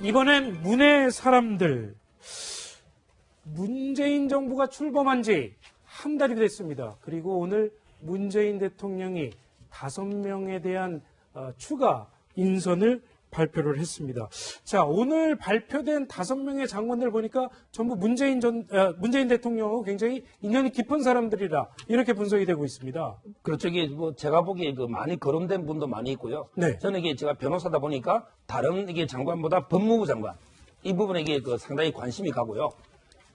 이번엔 문의 사람들. 문재인 정부가 출범한 지 한 달이 됐습니다. 그리고 오늘 문재인 대통령이 5명에 대한 추가 인선을 발표를 했습니다. 자, 오늘 발표된 5명의 장관들 보니까 전부 문재인 대통령하고 굉장히 인연이 깊은 사람들이라 이렇게 분석이 되고 있습니다. 그렇죠. 이게 뭐 제가 보기에 많이 거론된 분도 많이 있고요. 네. 저는 이게 제가 변호사다 보니까 다른 이게 장관보다 법무부 장관 이 부분에 이게 상당히 관심이 가고요.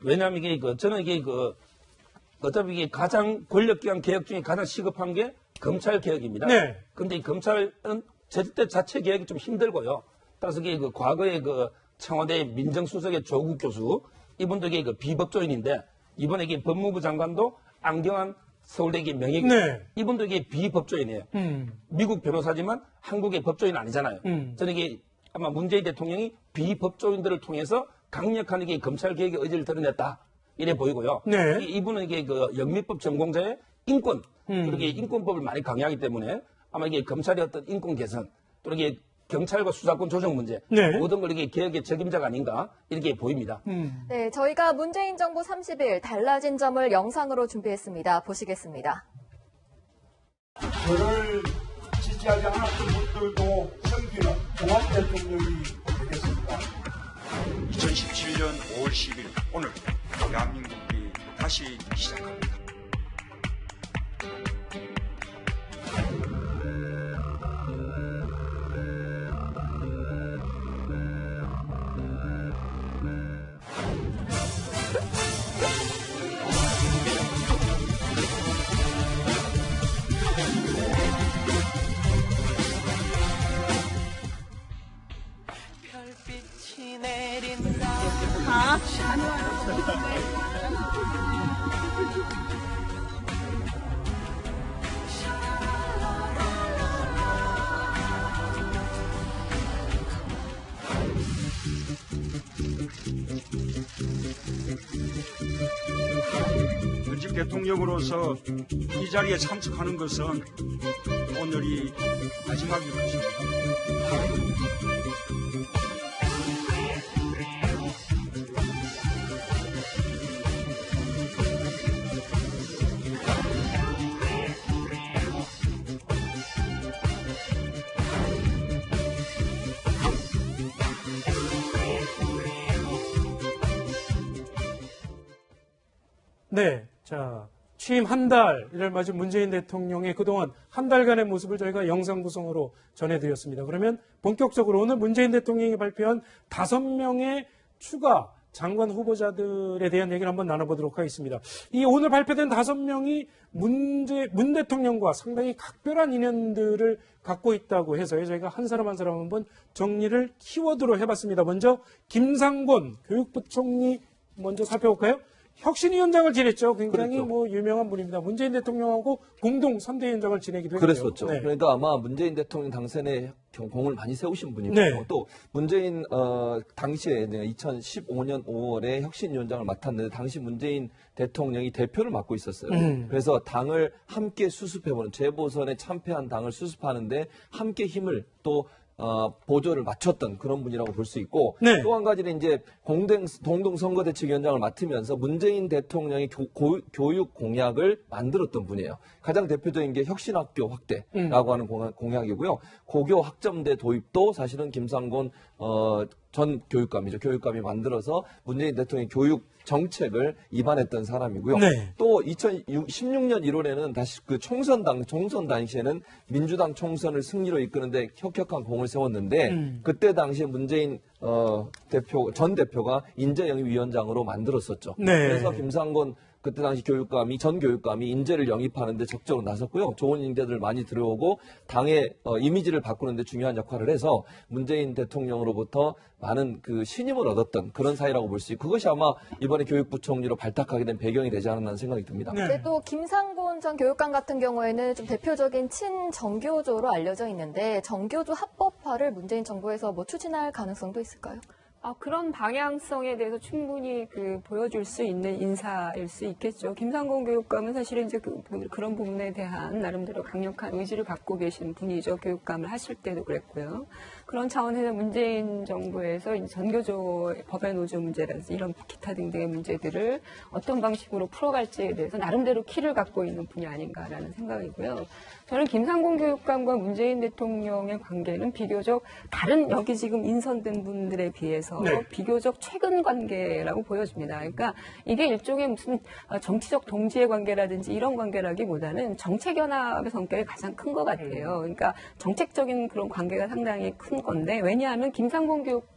왜냐하면 이게 저는 이게 어차피 이게 가장 권력기관 개혁 중에 가장 시급한 게 검찰 개혁입니다. 네. 근데 이 검찰은 절대 자체 개혁이 좀 힘들고요. 따라서 이게 과거에 청와대 민정수석의 조국 교수 이분도 이게 비법조인인데 이번에 이게 법무부 장관도 안경환 서울대 명예교수 네. 이분도 이게 비법조인이에요. 미국 변호사지만 한국의 법조인 아니잖아요. 저는 이게 아마 문재인 대통령이 비법조인들을 통해서 강력한 이게 검찰 개혁의 의지를 드러냈다 이래 보이고요. 네. 이분은 이게 영미법 전공자의 인권 그렇게 인권법을 많이 강요하기 때문에 아마 이게 검찰의 어떤 인권 개선 또 이게 경찰과 수사권 조정 문제 네. 모든 걸 이게 개혁의 책임자가 아닌가 이렇게 보입니다. 네, 저희가 문재인 정부 30일 달라진 점을 영상으로 준비했습니다. 보시겠습니다. 저를 지지하지 않았던 분들도 섬기는 종합 대통령이 되겠습니다. 2017년 5월 10일 오늘 대한민국이 다시 시작합니다. 별빛이 내린다. 현직 대통령으로서 이 자리에 참석하는 것은 오늘이 마지막인 것입니다. 네. 자, 취임 한 달을 맞은 문재인 대통령의 그동안 한 달간의 모습을 저희가 영상 구성으로 전해드렸습니다. 그러면 본격적으로 오늘 문재인 대통령이 발표한 5명의 추가 장관 후보자들에 대한 얘기를 한번 나눠보도록 하겠습니다. 이 오늘 발표된 5명이 문 대통령과 상당히 각별한 인연들을 갖고 있다고 해서 저희가 한 사람 한 사람 한번 정리를 키워드로 해봤습니다. 먼저 김상곤 교육부총리 먼저 살펴볼까요? 혁신위원장을 지냈죠. 굉장히 그렇죠. 유명한 분입니다. 문재인 대통령하고 공동 선대위원장을 지내기도 했고요. 그랬었죠. 네. 그러니까 아마 문재인 대통령 당선에 공을 많이 세우신 분이고 네. 또 문재인 당시에 2015년 5월에 혁신위원장을 맡았는데 당시 문재인 대통령이 대표를 맡고 있었어요. 그래서 당을 함께 수습해보는 재보선에 참패한 당을 수습하는데 함께 힘을 또 보조를 맞췄던 그런 분이라고 볼 수 있고 네. 또 한 가지는 이제 공동선거대책위원장을 맡으면서 문재인 대통령이 교육 공약을 만들었던 분이에요. 가장 대표적인 게 혁신학교 확대라고 하는 공약이고요. 고교 학점제 도입도 사실은 김상곤 전 교육감이죠. 교육감이 만들어서 문재인 대통령의 교육 정책을 입안했던 사람이고요. 네. 또 2016년 1월에는 다시 총선 당시에는 민주당 총선을 승리로 이끄는데 혁혁한 공을 세웠는데 그때 당시에 문재인 전 대표가 인재영입위원장으로 만들었었죠. 네. 그래서 김상곤 그때 당시 전 교육감이 인재를 영입하는데 적극적으로 나섰고요. 좋은 인재들 많이 들어오고 당의 이미지를 바꾸는데 중요한 역할을 해서 문재인 대통령으로부터 많은 신임을 얻었던 그런 사이라고 볼 수 있고 그것이 아마 이번에 교육부총리로 발탁하게 된 배경이 되지 않았나 생각이 듭니다. 네. 네, 또 김상곤 전 교육감 같은 경우에는 좀 대표적인 친정교조로 알려져 있는데 정교조 합법화를 문재인 정부에서 추진할 가능성도 있을까요? 그런 방향성에 대해서 충분히 보여줄 수 있는 인사일 수 있겠죠. 김상곤 교육감은 사실은 이제 그런 부분에 대한 나름대로 강력한 의지를 갖고 계신 분이죠. 교육감을 하실 때도 그랬고요. 그런 차원에서 문재인 정부에서 이제 전교조 법의 노조 문제라든지 이런 기타 등등의 문제들을 어떤 방식으로 풀어갈지에 대해서 나름대로 키를 갖고 있는 분이 아닌가라는 생각이고요. 저는 김상곤 교육감과 문재인 대통령의 관계는 비교적 다른 여기 지금 인선된 분들에 비해서 네. 비교적 최근 관계라고 보여집니다. 그러니까 이게 일종의 무슨 정치적 동지의 관계라든지 이런 관계라기보다는 정책 연합의 성격이 가장 큰 것 같아요. 그러니까 정책적인 그런 관계가 상당히 큰 건데 왜냐하면 김상곤 교육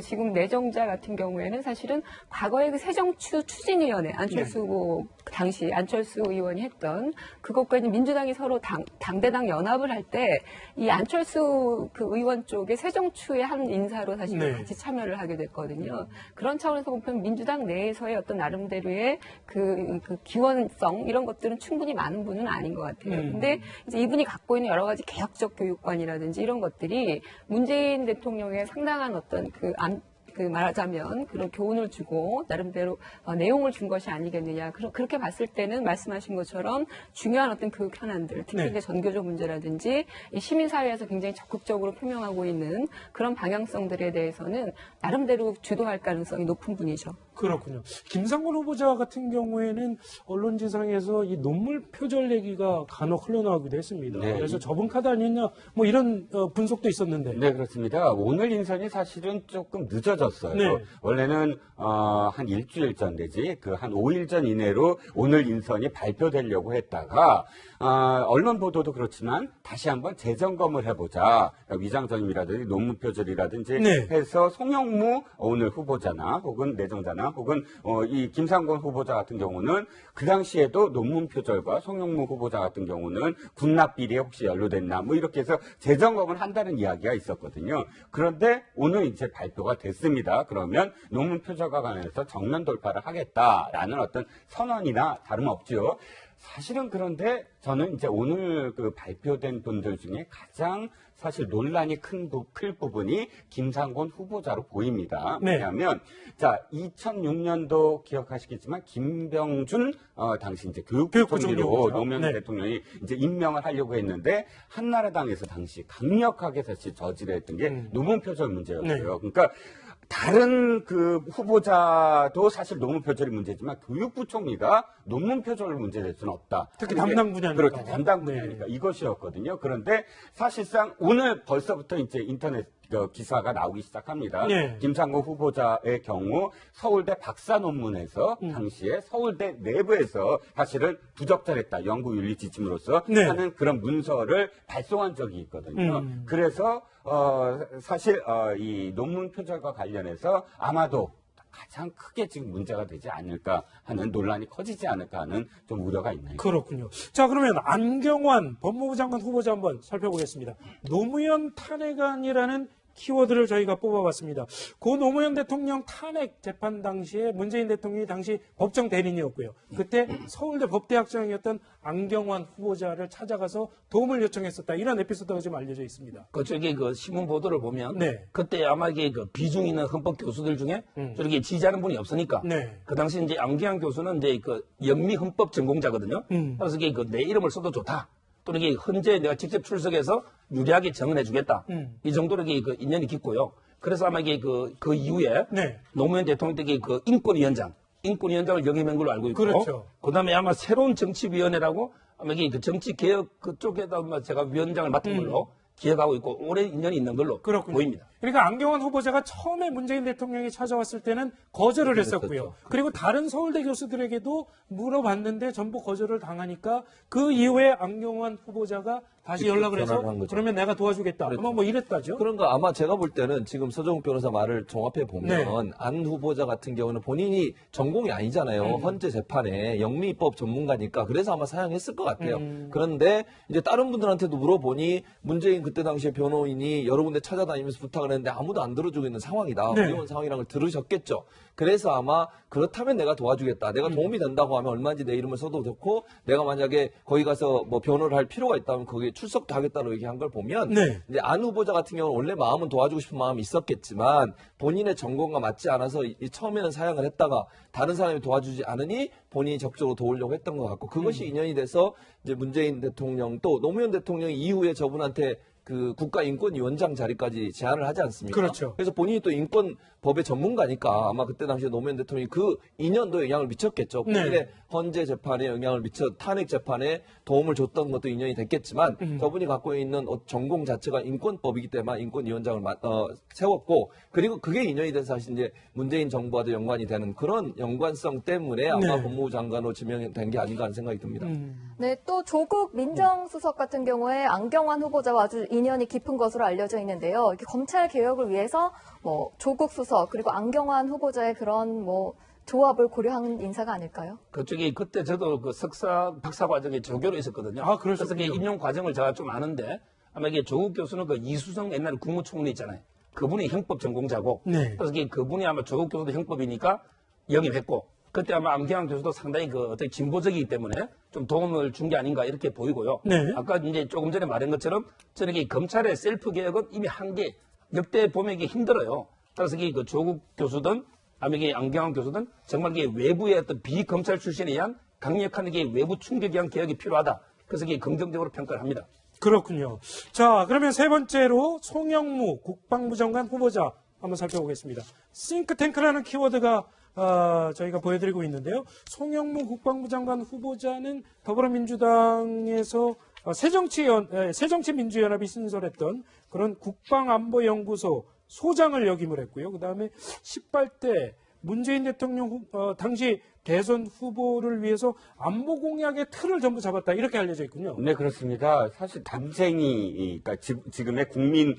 지금 내정자 같은 경우에는 사실은 과거에 새정추 추진위원회 안철수 후보 당시 안철수 의원이 했던 그것과 이제 민주당이 서로 당대당 연합을 할 때 이 안철수 의원 쪽에 새정추의 한 인사로 사실 네. 같이 참여를 하게 됐거든요. 그런 차원에서 보면 민주당 내에서의 어떤 나름대로의 기원성 이런 것들은 충분히 많은 분은 아닌 것 같아요. 근데 이제 이분이 갖고 있는 여러 가지 개혁적 교육관이라든지 이런 것들이 문재인 대통령의 상당한 어떤 말하자면 그런 교훈을 주고 나름대로 내용을 준 것이 아니겠느냐. 그렇게 봤을 때는 말씀하신 것처럼 중요한 어떤 교육 현안들, 특히 네. 이제 전교조 문제라든지 이 시민사회에서 굉장히 적극적으로 표명하고 있는 그런 방향성들에 대해서는 나름대로 주도할 가능성이 높은 분이죠. 그렇군요. 김상곤 후보자 같은 경우에는 언론지상에서 이 논문 표절 얘기가 간혹 흘러나오기도 했습니다. 네. 그래서 접은 카드 아니냐 뭐 이런 분석도 있었는데. 네, 그렇습니다. 오늘 인선이 사실은 조금 늦어졌어요. 네. 원래는 한 일주일 전 내지 한 5일 전 이내로 오늘 인선이 발표되려고 했다가 언론 보도도 그렇지만 다시 한번 재점검을 해보자. 위장전임이라든지 논문 표절이라든지 네. 해서 송영무 오늘 후보자나 혹은 내정자나 혹은 이 김상곤 후보자 같은 경우는 그 당시에도 논문 표절과 송영무 후보자 같은 경우는 군납 비리에 혹시 연루됐나 뭐 이렇게 해서 재점검을 한다는 이야기가 있었거든요. 그런데 오늘 이제 발표가 됐습니다. 그러면 논문 표절과 관해서 정면 돌파를 하겠다라는 어떤 선언이나 다름없죠. 사실은 그런데 저는 이제 오늘 발표된 분들 중에 가장 사실 논란이 클 부분이 김상곤 후보자로 보입니다. 네. 왜냐하면 2006년도 기억하시겠지만 김병준 당시 이제 교육부총리로 노무현 네. 대통령이 이제 임명을 하려고 했는데 한나라당에서 당시 강력하게 사실 저지했던 게 논문 표절 문제였어요. 네. 그러니까 다른 후보자도 사실 논문 표절이 문제지만 교육부총리가 논문 표절을 문제될 수는 없다. 특히 담당 분야니까. 그렇죠. 담당 분야니까 이것이었거든요. 그런데 사실상 오늘 벌써부터 이제 인터넷 기사가 나오기 시작합니다. 네. 김상곤 후보자의 경우 서울대 박사 논문에서 당시에 서울대 내부에서 사실은 부적절했다. 연구윤리 지침으로서 네. 하는 그런 문서를 발송한 적이 있거든요. 그래서 사실 이 논문 표절과 관련해서 아마도 가장 크게 지금 문제가 되지 않을까 하는 논란이 커지지 않을까 하는 좀 우려가 있네요. 그렇군요. 자, 그러면 안경환 법무부 장관 후보자 한번 살펴보겠습니다. 노무현 탄핵안이라는 키워드를 저희가 뽑아봤습니다. 고 노무현 대통령 탄핵 재판 당시에 문재인 대통령이 당시 법정 대리인이었고요. 그때 서울대 법대학장이었던 안경환 후보자를 찾아가서 도움을 요청했었다. 이런 에피소드가 좀 알려져 있습니다. 저기 신문 보도를 보면 네. 그때 아마 이게 비중 있는 헌법 교수들 중에 저렇게 지지하는 분이 없으니까 네. 그 당시 이제 안경환 교수는 이제 영미 헌법 전공자거든요. 그래서 이게 내 이름을 써도 좋다. 또는 이게 헌재에 내가 직접 출석해서 유리하게 정언해주겠다. 이 정도로 이게 인연이 깊고요. 그래서 아마 이게 그 이후에 네. 노무현 대통령 때 그 인권위원장을 영임한 걸로 알고 있고, 그렇죠. 그다음에 아마 새로운 정치위원회라고 아마 이게 정치개혁 그쪽에다 아마 제가 위원장을 맡은 걸로 기억하고 있고 오랜 인연이 있는 걸로 그렇군요. 보입니다. 그러니까 안경환 후보자가 처음에 문재인 대통령이 찾아왔을 때는 거절을 했었고요. 그리고 다른 서울대 교수들에게도 물어봤는데 전부 거절을 당하니까 그 이후에 안경환 후보자가 다시 연락을 해서 전화를 한 거죠. 그러면 내가 도와주겠다. 그렇죠. 뭐 이랬다죠. 그런가 아마 제가 볼 때는 지금 서정욱 변호사 말을 종합해 보면 네. 안 후보자 같은 경우는 본인이 전공이 아니잖아요. 헌재 재판에 영미법 전문가니까 그래서 아마 사용했을 것 같아요. 그런데 이제 다른 분들한테도 물어보니 문재인 그때 당시에 변호인이 여러 군데 찾아다니면서 부탁을 했는데 아무도 안 들어주고 있는 상황이다. 네. 어려운 상황이라는 걸 들으셨겠죠. 그래서 아마 그렇다면 내가 도와주겠다. 내가 도움이 된다고 하면 얼마든지 내 이름을 써도 좋고 내가 만약에 거기 가서 뭐 변호를 할 필요가 있다면 거기에 출석도 하겠다고 얘기한 걸 보면 네. 이제 안 후보자 같은 경우는 원래 마음은 도와주고 싶은 마음이 있었겠지만 본인의 전공과 맞지 않아서 처음에는 사양을 했다가 다른 사람이 도와주지 않으니 본인이 적극적으로 도우려고 했던 것 같고 그것이 인연이 돼서 이제 문재인 대통령도 노무현 대통령이 이후에 저분한테 그 국가인권위원장 자리까지 제안을 하지 않습니까? 그렇죠. 그래서 본인이 또 인권법의 전문가니까 아마 그때 당시에 노무현 대통령이 그 인연도 영향을 미쳤겠죠. 본인의 네. 헌재 재판에 영향을 미쳐 탄핵 재판에 도움을 줬던 것도 인연이 됐겠지만 저분이 갖고 있는 전공 자체가 인권법이기 때문에 인권위원장을 세웠고 그리고 그게 인연이 돼서 사실 이제 문재인 정부와도 연관이 되는 그런 연관성 때문에 아마 네. 법무부 장관으로 지명된 게 아닌가 하는 생각이 듭니다. 네, 또 조국 민정수석 같은 경우에 안경환 후보자와 아주 인연이 깊은 것으로 알려져 있는데요. 이렇게 검찰 개혁을 위해서 뭐 조국 수석 그리고 안경환 후보자의 그런 뭐 조합을 고려한 인사가 아닐까요? 그쪽이 그때 저도 그 석사, 박사 과정에 조교로 있었거든요. 아, 그래서 그러셨군요. 이게 임용 과정을 제가 좀 아는데 아마 이게 조국 교수는 그 이수성 옛날 국무총리 있잖아요. 그분이 형법 전공자고 네. 그래서 이게 그분이 아마 조국 교수도 형법이니까 영입했고 그때 아마 안경환 교수도 상당히 그 어떻게 진보적이기 때문에 좀 도움을 준 게 아닌가 이렇게 보이고요. 네. 아까 이제 조금 전에 말한 것처럼 저는 이 검찰의 셀프 개혁은 이미 한계 역대 보면 이게 힘들어요. 따라서 이게 그 조국 교수든 아니면 이게 안경환 교수든 정말 이게 외부의 어떤 비검찰 출신에 의한 강력한 이게 외부 충격에 의한 개혁이 필요하다. 그래서 이게 긍정적으로 평가를 합니다. 그렇군요. 자, 그러면 세 번째로 송영무 국방부 장관 후보자 한번 살펴보겠습니다. 싱크탱크라는 키워드가 저희가 보여드리고 있는데요. 송영무 국방부 장관 후보자는 더불어민주당에서 새정치민주연합이 신설했던 그런 국방안보연구소 소장을 역임을 했고요. 그 다음에 18대 문재인 대통령 당시 대선 후보를 위해서 안보 공약의 틀을 전부 잡았다 이렇게 알려져 있군요. 네, 그렇습니다. 사실 담쟁이, 그러니까 지금의 국민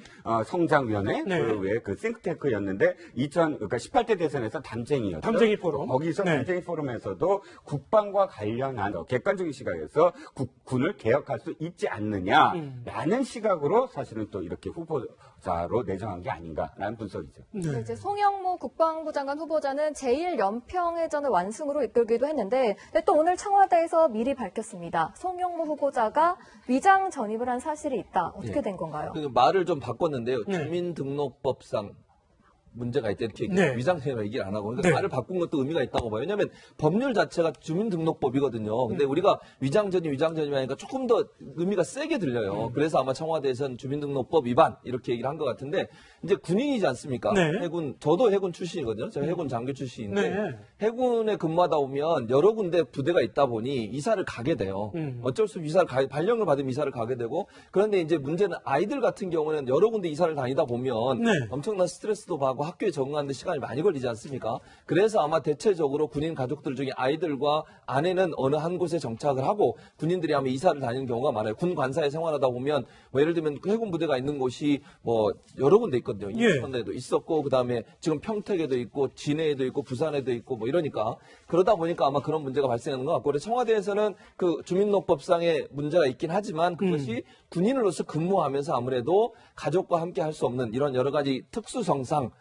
성장위원회 네. 그 싱크탱크였는데 그러니까 18대 대선에서 담쟁이였죠. 담쟁이 포럼. 거기서 네. 담쟁이 포럼에서도 국방과 관련한 객관적인 시각에서 군을 개혁할 수 있지 않느냐라는 시각으로 사실은 또 이렇게 후보자로 내정한 게 아닌가라는 분석이죠. 네. 이제 송영무 국방부 장관 후보자는 제1연평해전을 완승으로 이끌기도 했는데 또 오늘 청와대에서 미리 밝혔습니다. 송영무 후보자가 위장 전입을 한 사실이 있다. 어떻게 된 건가요? 그 말을 좀 바꿨는데요. 네. 주민등록법상 문제가 있다 이렇게 네. 위장전입 얘기를 안 하고 그러니까 네. 말을 바꾼 것도 의미가 있다고 봐요. 왜냐하면 법률 자체가 주민등록법이거든요. 근데 우리가 위장전입 하니까 조금 더 의미가 세게 들려요. 그래서 아마 청와대에서는 주민등록법 위반 이렇게 얘기를 한 것 같은데 이제 군인이지 않습니까? 네. 저도 해군 출신이거든요. 제가 해군 장교 출신인데 네. 해군에 근무하다 보면 여러 군데 부대가 있다 보니 이사를 가게 돼요. 어쩔 수 없이 발령을 받으면 이사를 가게 되고 그런데 이제 문제는 아이들 같은 경우는 여러 군데 이사를 다니다 보면 네. 엄청난 스트레스도 받고 학교에 적응하는데 시간이 많이 걸리지 않습니까? 그래서 아마 대체적으로 군인 가족들 중에 아이들과 아내는 어느 한 곳에 정착을 하고 군인들이 아마 이사를 다니는 경우가 많아요. 군 관사에 생활하다 보면 뭐 예를 들면 해군 부대가 있는 곳이 뭐 여러 군데 있거든요. 예. 인천에도 있었고 그다음에 지금 평택에도 있고 진해에도 있고 부산에도 있고 뭐 이러니까 그러다 보니까 아마 그런 문제가 발생하는 것 같고 그래서 청와대에서는 그 주민등록법상의 문제가 있긴 하지만 그것이 군인으로서 근무하면서 아무래도 가족과 함께 할 수 없는 이런 여러 가지 특수성상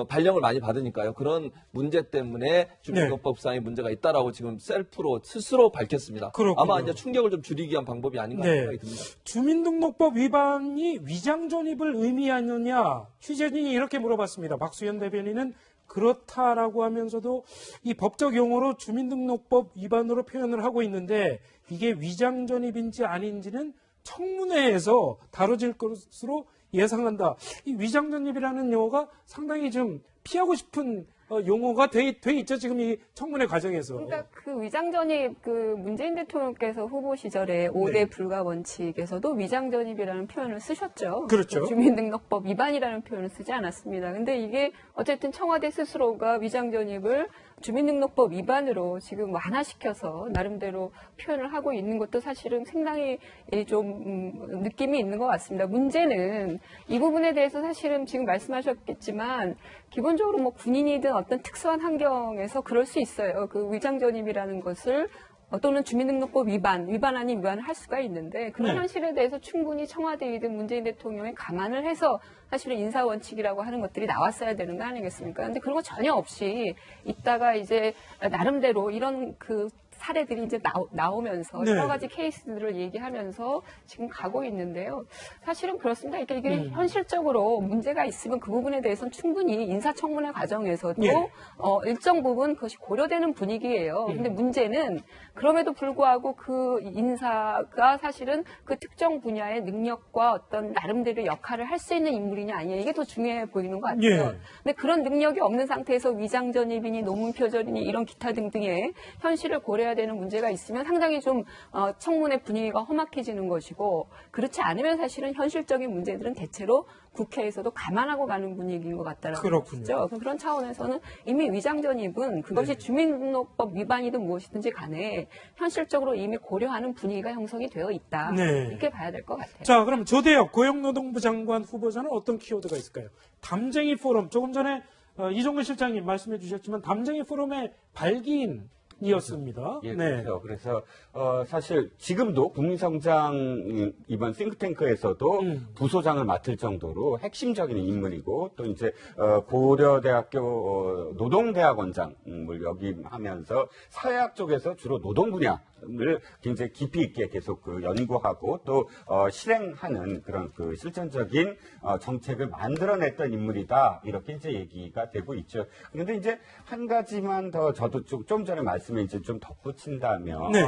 발령을 많이 받으니까요. 그런 문제 때문에 주민등록법상의 문제가 있다라고 지금 셀프로 스스로 밝혔습니다. 그렇군요. 아마 이제 충격을 좀 줄이기 위한 방법이 아닌가 네. 생각이 듭니다. 주민등록법 위반이 위장 전입을 의미하느냐 취재진이 이렇게 물어봤습니다. 박수현 대변인은 그렇다라고 하면서도 이 법적 용어로 주민등록법 위반으로 표현을 하고 있는데 이게 위장 전입인지 아닌지는 청문회에서 다뤄질 것으로 예상한다. 이 위장 전입이라는 용어가 상당히 좀 피하고 싶은 용어가 돼 있죠. 지금 이 청문회 과정에서. 그러니까 그 위장전입 문재인 대통령께서 후보 시절에 5대 불가 원칙에서도 위장전입이라는 표현을 쓰셨죠. 그렇죠. 주민등록법 위반이라는 표현을 쓰지 않았습니다. 근데 이게 어쨌든 청와대 스스로가 위장전입을 주민등록법 위반으로 지금 완화시켜서 나름대로 표현을 하고 있는 것도 사실은 상당히 좀 느낌이 있는 것 같습니다. 문제는 이 부분에 대해서 사실은 지금 말씀하셨겠지만 기본적으로 뭐 군인이든 어떤 특수한 환경에서 그럴 수 있어요. 그 위장전입이라는 것을 또는 주민등록법 위반 아닌 위반을 할 수가 있는데 그런 네. 현실에 대해서 충분히 청와대이든 문재인 대통령이 감안을 해서 사실은 인사원칙이라고 하는 것들이 나왔어야 되는 거 아니겠습니까? 근데 그런 거 전혀 없이 있다가 이제 나름대로 이런 그 사례들이 이제 나오면서 네. 여러 가지 케이스들을 얘기하면서 지금 가고 있는데요. 사실은 그렇습니다. 이게 현실적으로 문제가 있으면 그 부분에 대해서는 충분히 인사청문회 과정에서도 예. 일정 부분 그것이 고려되는 분위기예요. 근데 문제는 그럼에도 불구하고 그 인사가 사실은 그 특정 분야의 능력과 어떤 나름대로 역할을 할 수 있는 인물이냐 아니냐 이게 더 중요해 보이는 것 같아요. 예. 근데 그런 능력이 없는 상태에서 위장전입이니 논문표절이니 이런 기타 등등의 현실을 고려해야 되는 문제가 있으면 상당히 좀 청문회 분위기가 험악해지는 것이고 그렇지 않으면 사실은 현실적인 문제들은 대체로 국회에서도 감안하고 가는 분위기인 것 같다라고 그렇군요. 보죠. 그런 차원에서는 이미 위장전입은 그것이 네. 주민등록법 위반이든 무엇이든지 간에 현실적으로 이미 고려하는 분위기가 형성이 되어 있다. 네. 이렇게 봐야 될 것 같아요. 자, 그럼 조대엽 고용노동부 장관 후보자는 어떤 키워드가 있을까요? 담쟁이 포럼, 조금 전에 이종근 실장님 말씀해 주셨지만 담쟁이 포럼의 발기인이었습니다. 예, 네. 그렇죠. 그래서 사실 지금도 국민성장 이번 싱크탱크에서도 부소장을 맡을 정도로 핵심적인 인물이고 또 이제 고려대학교 노동대학원장을 역임하면서 사회학 쪽에서 주로 노동 분야를 굉장히 깊이 있게 계속 그 연구하고 또 실행하는 그런 그 실전적인 정책을 만들어냈던 인물이다 이렇게 이제 얘기가 되고 있죠. 그런데 이제 한 가지만 더 저도 좀 전에 말씀에 이제 좀 덧붙인다면. 네.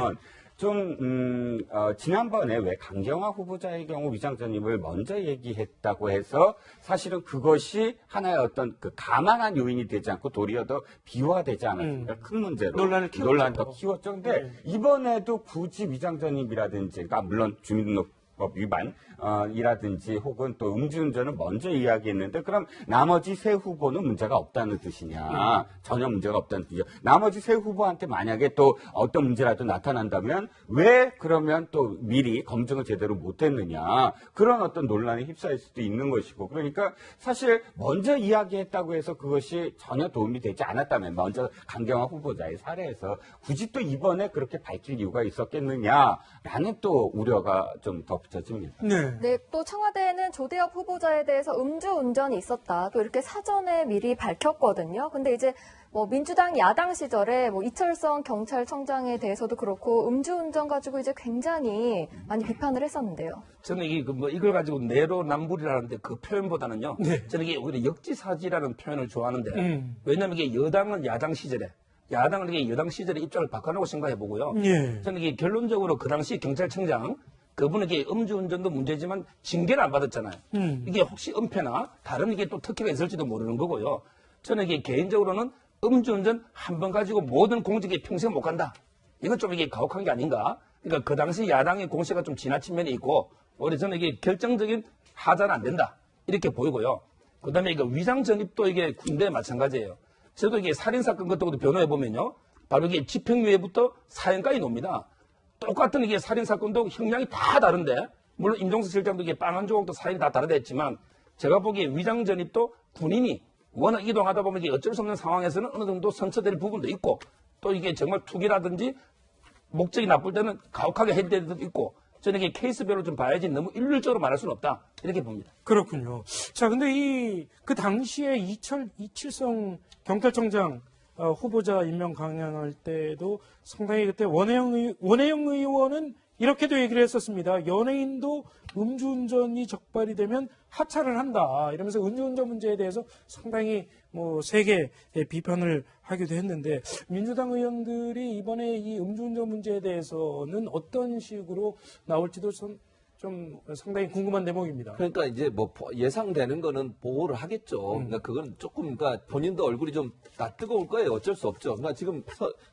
지난번에 왜 강경화 후보자의 경우 위장전입을 먼저 얘기했다고 해서 사실은 그것이 하나의 어떤 그 가만한 요인이 되지 않고 도리어 더 비화되지 않았습니까? 큰 문제로. 논란을 키웠죠. 논란을 더 키웠죠. 근데 이번에도 굳이 위장전입이라든지, 그러니까 물론 주민등록법 위반이라든지 혹은 또 음주운전을 먼저 이야기했는데 그럼 나머지 세 후보는 문제가 없다는 뜻이냐? 전혀 문제가 없다는 뜻이죠. 나머지 세 후보한테 만약에 또 어떤 문제라도 나타난다면 왜 그러면 또 미리 검증을 제대로 못했느냐? 그런 어떤 논란에 휩싸일 수도 있는 것이고 그러니까 사실 먼저 이야기했다고 해서 그것이 전혀 도움이 되지 않았다면 먼저 강경화 후보자의 사례에서 굳이 또 이번에 그렇게 밝힐 이유가 있었겠느냐라는 또 우려가 좀 덧붙여집니다. 네. 네, 또 청와대는 조대엽 후보자에 대해서 음주운전이 있었다. 또 이렇게 사전에 미리 밝혔거든요. 근데 이제 뭐 민주당 야당 시절에 뭐 이철성 경찰청장에 대해서도 그렇고 음주운전 가지고 이제 굉장히 많이 비판을 했었는데요. 저는 이걸 가지고 내로남불이라는데 그 표현보다는요. 네. 저는 이게 오히려 역지사지라는 표현을 좋아하는데 왜냐하면 이게 여당은 야당 시절에 야당은 이게 여당 시절에 입장을 바꿔놓고 생각해 보고요. 예. 저는 이게 결론적으로 그 당시 경찰청장 그분에게 음주운전도 문제지만 징계를 안 받았잖아요. 이게 혹시 은폐나 다른 이게 또 특혜가 있을지도 모르는 거고요. 저는 이게 개인적으로는 음주운전 한 번 가지고 모든 공직에 평생 못 간다. 이건 좀 이게 가혹한 게 아닌가. 그러니까 그 당시 야당의 공세가 좀 지나친 면이 있고 오히려 저는 이게 결정적인 하자는 안 된다. 이렇게 보이고요. 그 다음에 이거 위장 전입도 이게 군대에 마찬가지예요. 저도 이게 살인사건 같은 것도 변호해 보면요. 바로 이게 집행유예부터 사형까지 놉니다. 똑같은 이게 살인사건도 형량이 다 다른데, 물론 임종석 실장도 이게 빵 한 조각도 사연이 다 다르다 했지만, 제가 보기에 위장 전입도 군인이 워낙 이동하다 보면 이게 어쩔 수 없는 상황에서는 어느 정도 선처될 부분도 있고, 또 이게 정말 투기라든지 목적이 나쁠 때는 가혹하게 해야 될 때도 있고, 저는 이게 케이스별로 좀 봐야지 너무 일률적으로 말할 수는 없다. 이렇게 봅니다. 그렇군요. 자, 근데 그 당시에 이철성 경찰청장 후보자 임명 강행할 때도 상당히 그때 원혜영 의원은 이렇게도 얘기를 했었습니다. 연예인도 음주운전이 적발이 되면 하차를 한다. 이러면서 음주운전 문제에 대해서 상당히 세게 비판을 하기도 했는데 민주당 의원들이 이번에 이 음주운전 문제에 대해서는 어떤 식으로 나올지도 좀 상당히 궁금한 대목입니다. 그러니까 이제 뭐 예상되는 거는 보호를 하겠죠. 그러니까 그건 조금 그러니까 본인도 얼굴이 좀 뜨거울 거예요. 어쩔 수 없죠. 그러니까 지금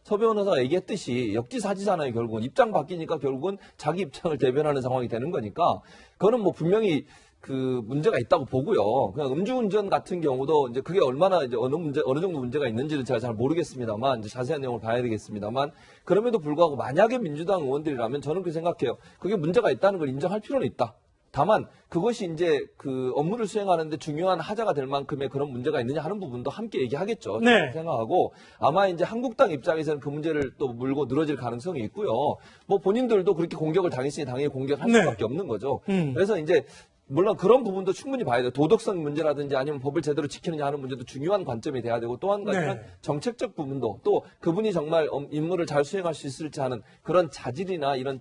서 변호사가 얘기했듯이 역지사지잖아요. 결국은 입장 바뀌니까 결국은 자기 입장을 대변하는 상황이 되는 거니까 그거는 뭐 분명히 그 문제가 있다고 보고요. 그냥 음주운전 같은 경우도 이제 그게 얼마나 이제 어느 정도 문제가 있는지는 제가 잘 모르겠습니다만 이제 자세한 내용을 봐야 되겠습니다만 그럼에도 불구하고 만약에 민주당 의원들이라면 저는 그렇게 생각해요. 그게 문제가 있다는 걸 인정할 필요는 있다. 다만 그것이 이제 그 업무를 수행하는데 중요한 하자가 될 만큼의 그런 문제가 있느냐 하는 부분도 함께 얘기하겠죠. 네. 생각하고 아마 이제 한국당 입장에서는 그 문제를 또 물고 늘어질 가능성이 있고요. 뭐 본인들도 그렇게 공격을 당했으니 당연히 공격할 네. 수밖에 없는 거죠. 그래서 이제 물론 그런 부분도 충분히 봐야 돼요. 도덕성 문제라든지 아니면 법을 제대로 지키느냐 하는 문제도 중요한 관점이 돼야 되고 또 한 가지는 네. 정책적 부분도 또 그분이 정말 임무를 잘 수행할 수 있을지 하는 그런 자질이나 이런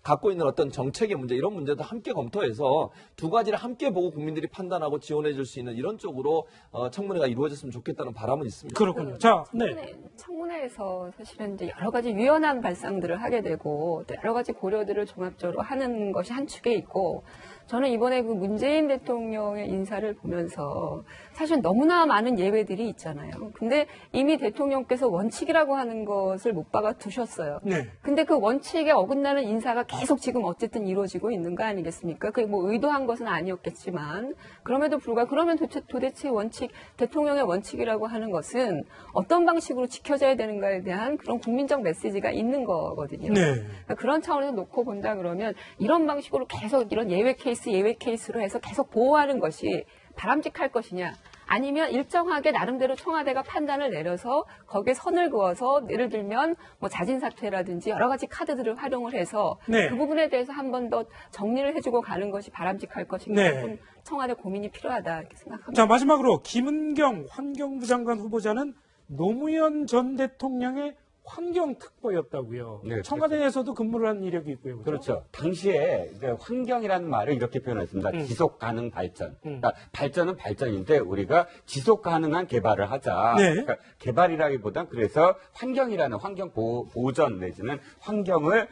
갖고 있는 어떤 정책의 문제 이런 문제도 함께 검토해서 두 가지를 함께 보고 국민들이 판단하고 지원해 줄 수 있는 이런 쪽으로 청문회가 이루어졌으면 좋겠다는 바람은 있습니다. 그렇군요. 자, 네. 청문회에서 사실은 이제 여러 가지 유연한 발상들을 하게 되고 또 여러 가지 고려들을 종합적으로 하는 것이 한 축에 있고 저는 이번에 그 문재인 대통령의 인사를 보면서 사실 너무나 많은 예외들이 있잖아요. 근데 이미 대통령께서 원칙이라고 하는 것을 못 박아 두셨어요. 네. 근데 그 원칙에 어긋나는 인사가 계속 지금 어쨌든 이루어지고 있는 거 아니겠습니까? 그게 뭐 의도한 것은 아니었겠지만 그럼에도 불구하고 그러면 도대체 원칙, 대통령의 원칙이라고 하는 것은 어떤 방식으로 지켜져야 되는가에 대한 그런 국민적 메시지가 있는 거거든요. 네. 그러니까 그런 차원에서 놓고 본다 그러면 이런 방식으로 계속 이런 예외 케이스로 해서 계속 보호하는 것이 바람직할 것이냐 아니면 일정하게 나름대로 청와대가 판단을 내려서 거기에 선을 그어서 예를 들면 뭐 자진 사퇴라든지 여러 가지 카드들을 활용을 해서 네. 그 부분에 대해서 한 번 더 정리를 해주고 가는 것이 바람직할 것인가 네. 조금 청와대 고민이 필요하다 이렇게 생각합니다. 자, 마지막으로 김은경 환경부 장관 후보자는 노무현 전 대통령의 환경특보였다고요. 네, 청와대에서도 근무를 한 이력이 있고요. 그렇죠. 당시에 이제 환경이라는 말을 이렇게 표현했습니다. 지속 가능 발전. 그러니까 발전은 발전인데 우리가 지속 가능한 개발을 하자. 네. 그러니까 개발이라기보단 그래서 환경이라는 환경 보전 내지는 환경을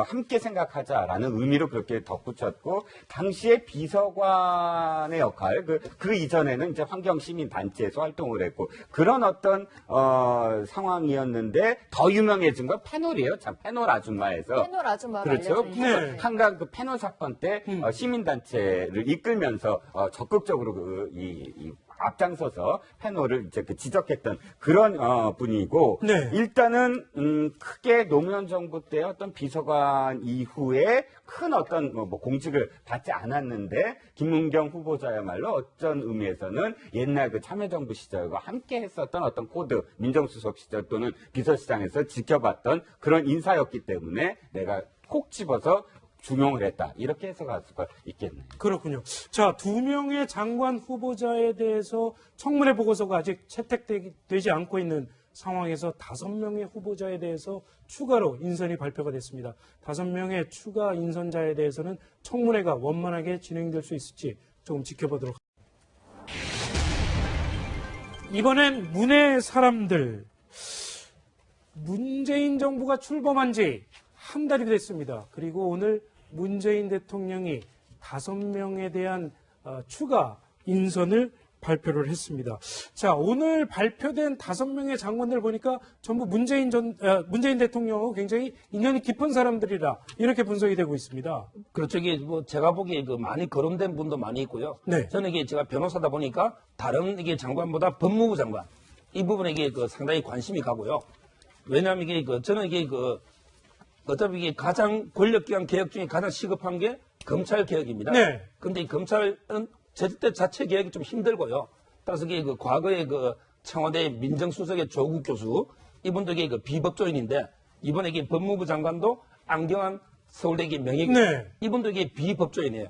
함께 생각하자라는 의미로 그렇게 덧붙였고 당시에 비서관의 역할 그 이전에는 이제 환경 시민 단체에서 활동을 했고 그런 어떤 상황이었는데 더 유명해진 건 패놀이에요. 참 패놀 아줌마에서. 패널 아줌마가 그렇죠. 알려져 있는 네. 한강 그 패널 사건 때 시민단체를 이끌면서 적극적으로 앞장서서 패널을 이제 지적했던 그런 분이고 네. 일단은 크게 노무현 정부 때 어떤 비서관 이후에 큰 어떤 뭐 공직을 받지 않았는데 김은경 후보자야말로 어떤 의미에서는 옛날 그 참여정부 시절과 함께 했었던 어떤 코드 민정수석 시절 또는 비서실장에서 지켜봤던 그런 인사였기 때문에 내가 콕 집어서 중용을 했다. 이렇게 해석할 수가 있겠네요. 그렇군요. 자, 2명의 장관 후보자에 대해서 청문회 보고서가 아직 채택되지 않고 있는 상황에서 5명의 후보자에 대해서 추가로 인선이 발표가 됐습니다. 5명의 추가 인선자에 대해서는 청문회가 원만하게 진행될 수 있을지 조금 지켜보도록 하겠습니다. 이번엔 문의 사람들. 문재인 정부가 출범한 지 한 달이 됐습니다. 그리고 오늘 문재인 대통령이 5명에 대한 추가 인선을 발표를 했습니다. 자, 오늘 발표된 5명의 장관들 보니까 전부 문재인 대통령하고 굉장히 인연이 깊은 사람들이라 이렇게 분석이 되고 있습니다. 그렇죠. 이게 뭐 제가 보기에 그 많이 거론된 분도 많이 있고요. 네. 저는 이게 제가 변호사다 보니까 다른 이게 장관보다 법무부 장관 이 부분에 이게 그 상당히 관심이 가고요. 왜냐하면 이게 저는 이게 어차피 이게 가장 권력기관 개혁 중에 가장 시급한 게 검찰 개혁입니다. 네. 근데 이 검찰은 제때 자체 개혁이 좀 힘들고요. 따라서 이게 과거에 청와대 민정수석의 조국 교수 이분도 이게 비법조인인데 이번에 이게 법무부 장관도 안경환 서울대 명예교수 네. 이분도 이게 비법조인이에요.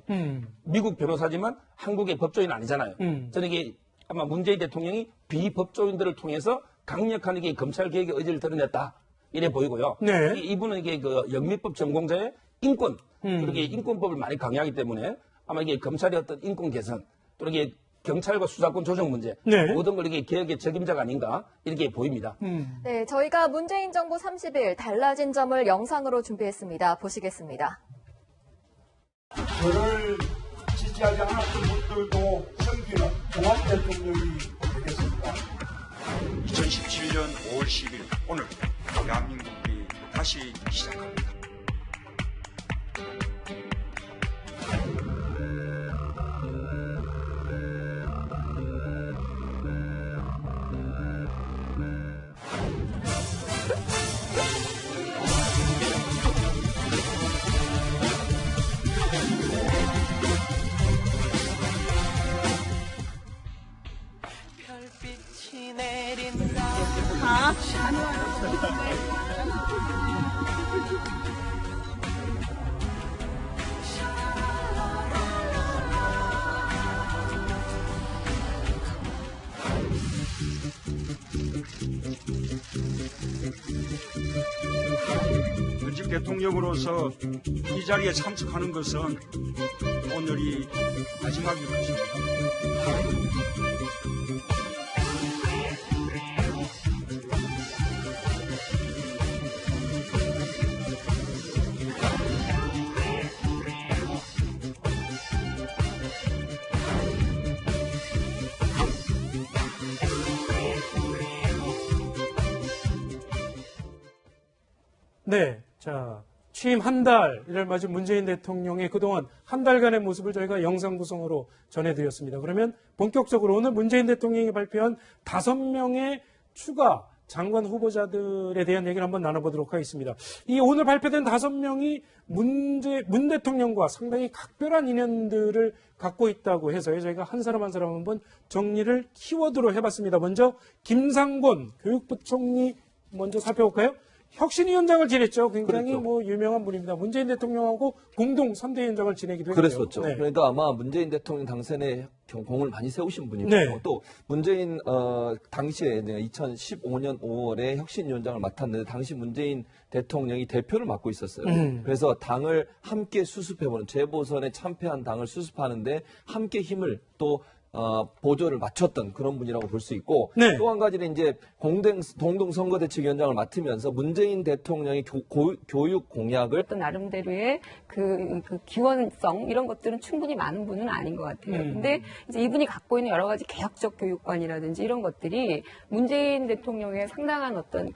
미국 변호사지만 한국의 법조인 아니잖아요. 저는 이게 아마 문재인 대통령이 비법조인들을 통해서 강력한 이게 검찰 개혁의 의지를 드러냈다. 이래 보이고요. 네. 이분은 이게 영미법 전공자의 인권, 그렇게 인권법을 많이 강요하기 때문에 아마 이게 검찰의 어떤 인권 개선, 또 이게 경찰과 수사권 조정 문제, 네. 모든 걸 이게 개혁의 책임자가 아닌가 이렇게 보입니다. 네, 저희가 문재인 정부 30일 달라진 점을 영상으로 준비했습니다. 보시겠습니다. 저를 지지하지 않았던 분들도 섬기는 종합 대통령이 되겠습니다. 2017년 5월 10일 오늘 대한민국이 다시 시작합니다. 현직 대통령으로서 이 자리에 참석하는 것은 오늘이 마지막인 것입니다. 네, 자, 취임 한 달을 맞은 문재인 대통령의 그동안 한 달간의 모습을 저희가 영상 구성으로 전해드렸습니다. 그러면 본격적으로 오늘 문재인 대통령이 발표한 5명의 추가 장관 후보자들에 대한 얘기를 한번 나눠보도록 하겠습니다. 이 오늘 발표된 5명이 문 대통령과 상당히 각별한 인연들을 갖고 있다고 해서 저희가 한 사람 한 사람 한번 정리를 키워드로 해봤습니다. 먼저 김상곤 교육부총리 먼저 살펴볼까요? 혁신위원장을 지냈죠. 굉장히 그렇죠. 뭐 유명한 분입니다. 문재인 대통령하고 공동 선대위원장을 지내기도 했고요. 그랬었죠. 네. 그러니까 아마 문재인 대통령 당선에 공을 많이 세우신 분이고 네. 또 문재인 당시에 2015년 5월에 혁신위원장을 맡았는데 당시 문재인 대통령이 대표를 맡고 있었어요. 그래서 당을 함께 수습해보는 재보선에 참패한 당을 수습하는데 함께 힘을 또 보조를 맞췄던 그런 분이라고 볼 수 있고 네. 또 한 가지는 이제 동동 선거대책위원장을 맡으면서 문재인 대통령의 교육 공약을 어떤 나름대로의 그 기원성 이런 것들은 충분히 많은 분은 아닌 것 같아요. 근데 이제 이분이 갖고 있는 여러 가지 개혁적 교육관이라든지 이런 것들이 문재인 대통령의 상당한 어떤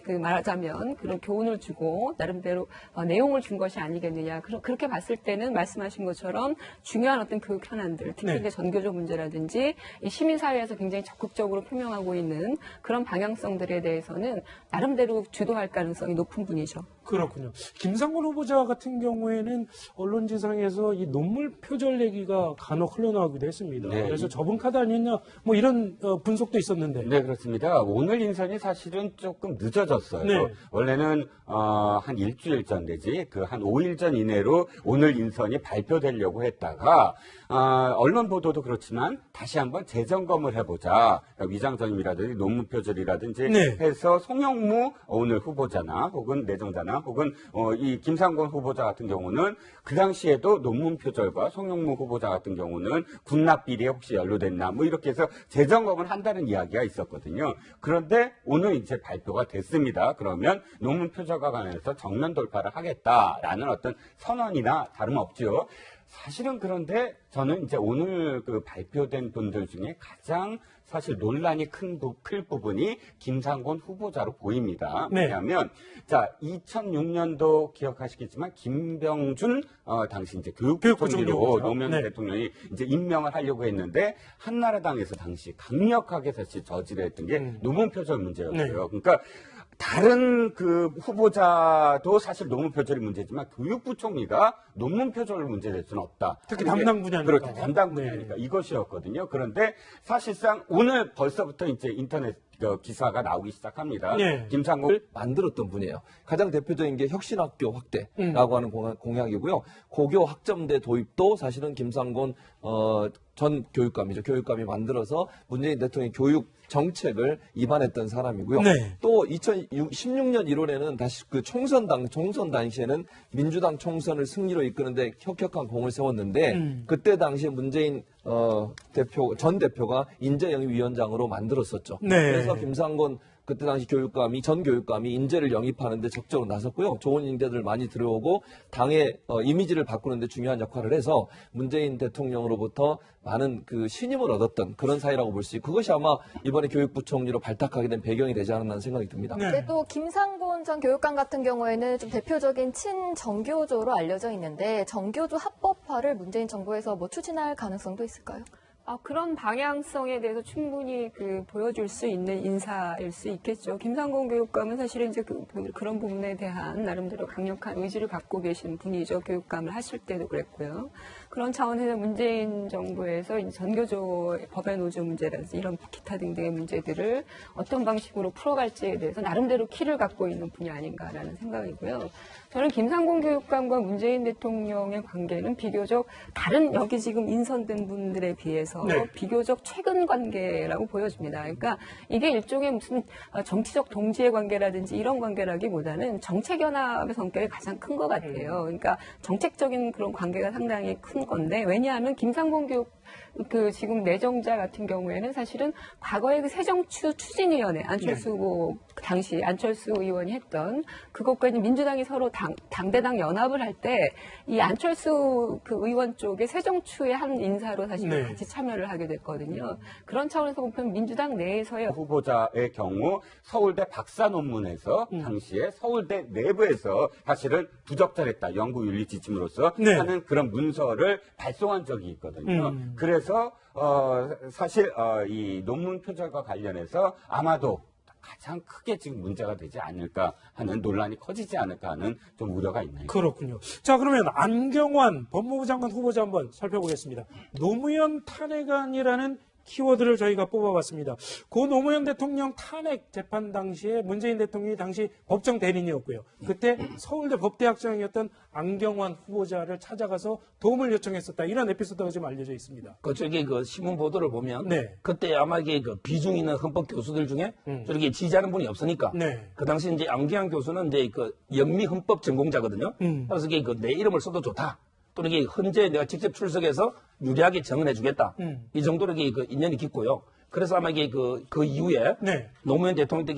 말하자면 그런 교훈을 주고 나름대로 내용을 준 것이 아니겠느냐. 그렇게 봤을 때는 말씀하신 것처럼 중요한 어떤 교육 현안들, 특히 네. 이제 전교조 문제라든지 이 시민사회에서 굉장히 적극적으로 표명하고 있는 그런 방향성들에 대해서는 나름대로 주도할 가능성이 높은 분이죠. 그렇군요. 김상곤 후보자 같은 경우에는 언론지상에서 이 논문 표절 얘기가 간혹 흘러나오기도 했습니다. 네. 그래서 접은 카드 아니냐 뭐 이런 분석도 있었는데. 네, 그렇습니다. 오늘 인선이 사실은 조금 늦어졌어요. 네. 원래는 한 일주일 전 내지 한 5일 전 이내로 오늘 인선이 발표되려고 했다가 언론 보도도 그렇지만 다시 한번 재점검을 해보자. 그러니까 위장전임이라든지 논문 표절이라든지 네. 해서 송영무 오늘 후보자나 혹은 내정자나 혹은 이 김상곤 후보자 같은 경우는 그 당시에도 논문 표절과 송영무 후보자 같은 경우는 군납 비리에 혹시 연루됐나 뭐 이렇게 해서 재점검을 한다는 이야기가 있었거든요. 그런데 오늘 이제 발표가 됐습니다. 그러면 논문 표절과 관해서 정면 돌파를 하겠다라는 어떤 선언이나 다름없죠. 사실은 그런데 저는 이제 오늘 발표된 분들 중에 가장 사실 논란이 클 부분이 김상곤 후보자로 보입니다. 네. 왜냐하면 2006년도 기억하시겠지만 김병준 당시 이제 교육부총리로 교육부총리 노무현 네. 대통령이 이제 임명을 하려고 했는데 한나라당에서 당시 강력하게 사실 저지했던 게 논문 표절 문제였어요. 네. 그러니까 다른 후보자도 사실 논문 표절이 문제지만 교육부총리가 논문 표절 문제될 수는 없다. 특히 이게 담당 분야니까. 그렇죠. 담당 분야니까 이것이었거든요. 그런데 사실상 오늘 벌써부터 이제 인터넷 기사가 나오기 시작합니다. 네. 김상곤 만들었던 분이에요. 가장 대표적인 게 혁신학교 확대라고 하는 공약이고요. 고교 학점제 도입도 사실은 김상곤 전 교육감이죠. 교육감이 만들어서 문재인 대통령의 교육 정책을 입안했던 사람이고요. 네. 또 2016년 1월에는 다시 총선 당시에는 민주당 총선을 승리로 이끄는데 혁혁한 공을 세웠는데 그때 당시에 문재인 전 대표가 인재영입위원장으로 만들었었죠. 네. 그래서 김상곤 그때 당시 전 교육감이 인재를 영입하는데 적극적으로 나섰고요. 좋은 인재들을 많이 들어오고 당의 이미지를 바꾸는데 중요한 역할을 해서 문재인 대통령으로부터 많은 신임을 얻었던 그런 사이라고 볼 수 있고 그것이 아마 이번에 교육부총리로 발탁하게 된 배경이 되지 않았나 생각이 듭니다. 네. 근데 또 김상곤 전 교육감 같은 경우에는 좀 대표적인 친정교조로 알려져 있는데 정교조 합법화를 문재인 정부에서 뭐 추진할 가능성도 있을까요? 그런 방향성에 대해서 충분히 보여줄 수 있는 인사일 수 있겠죠. 김상곤 교육감은 사실은 이제 그런 부분에 대한 나름대로 강력한 의지를 갖고 계신 분이죠. 교육감을 하실 때도 그랬고요. 그런 차원에서 문재인 정부에서 이제 전교조 법의 노조 문제라든지 이런 기타 등등의 문제들을 어떤 방식으로 풀어갈지에 대해서 나름대로 키를 갖고 있는 분이 아닌가라는 생각이고요. 저는 김상곤 교육감과 문재인 대통령의 관계는 비교적 다른 여기 지금 인선된 분들에 비해서 네. 비교적 최근 관계라고 보여집니다. 그러니까 이게 일종의 무슨 정치적 동지의 관계라든지 이런 관계라기보다는 정책 연합의 성격이 가장 큰 것 같아요. 그러니까 정책적인 그런 관계가 상당히 큰 건데 왜냐하면 김상곤 지금 내정자 같은 경우에는 사실은 과거에 새정추 추진위원회 안철수 후보 당시 안철수 의원이 했던 그것과 이제 민주당이 서로 당대당 연합을 할 때 이 안철수 의원 쪽에 새정추의 한 인사로 사실 네. 같이 참여를 하게 됐거든요. 그런 차원에서 보면 민주당 내에서의 후보자의 경우 서울대 박사 논문에서 당시에 서울대 내부에서 사실은 부적절했다 연구윤리 지침으로서 네. 하는 그런 문서를 발송한 적이 있거든요. 그래서 사실 이 논문 표절과 관련해서 아마도 가장 크게 지금 문제가 되지 않을까 하는 논란이 커지지 않을까 하는 좀 우려가 있네요. 그렇군요. 자, 그러면 안경환 법무부 장관 후보자 한번 살펴보겠습니다. 노무현 탄핵안이라는 키워드를 저희가 뽑아봤습니다. 고 노무현 대통령 탄핵 재판 당시에 문재인 대통령이 당시 법정 대리인이었고요. 그때 서울대 법대학장이었던 안경환 후보자를 찾아가서 도움을 요청했었다. 이런 에피소드가 좀 알려져 있습니다. 저기 신문 보도를 보면 네. 그때 아마 이게 비중 있는 헌법 교수들 중에 저렇게 지지하는 분이 없으니까 네. 그 당시 이제 안경환 교수는 이제 영미 헌법 전공자거든요. 그래서 이게 내 이름을 써도 좋다. 또 이게 헌재에 내가 직접 출석해서 유리하게 정언해 주겠다. 이 정도로 이게 인연이 깊고요. 그래서 아마 이게 그 이후에 네. 노무현 대통령 때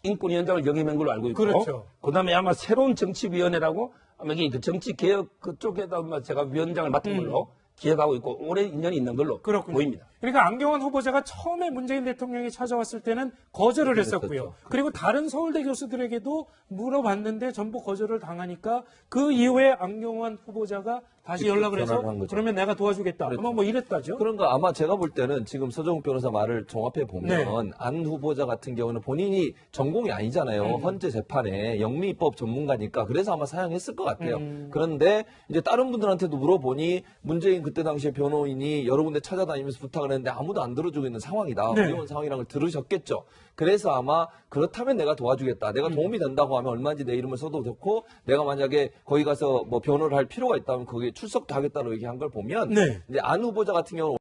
인권위원장을 영임한 걸로 알고 있고, 그렇죠. 그다음에 아마 새로운 정치위원회라고 아마 이게 정치 개혁 그쪽에다 아마 제가 위원장을 맡은 걸로 기억하고 있고 오래 인연이 있는 걸로 그렇군요. 보입니다. 그러니까 안경환 후보자가 처음에 문재인 대통령이 찾아왔을 때는 거절을 했었고요. 그리고 다른 서울대 교수들에게도 물어봤는데 전부 거절을 당하니까 그 이후에 안경환 후보자가 다시 연락을 해서 전화를 한 거죠. 그러면 내가 도와주겠다. 그렇죠. 아마 뭐 이랬다죠. 그런가 아마 제가 볼 때는 지금 서정욱 변호사 말을 종합해 보면 네. 안 후보자 같은 경우는 본인이 전공이 아니잖아요. 헌재 재판에 영미법 전문가니까 그래서 아마 사용했을 것 같아요. 그런데 이제 다른 분들한테도 물어보니 문재인 그때 당시에 변호인이 여러 군데 찾아다니면서 부탁을 했는데 아무도 안 들어주고 있는 상황이다. 네. 어려운 상황이라는 걸 들으셨겠죠. 그래서 아마 그렇다면 내가 도와주겠다. 내가 도움이 된다고 하면 얼마든지 내 이름을 써도 좋고 내가 만약에 거기 가서 뭐 변호를 할 필요가 있다면 거기에 출석도 하겠다고 얘기한 걸 보면 네. 이제 안 후보자 같은 경우는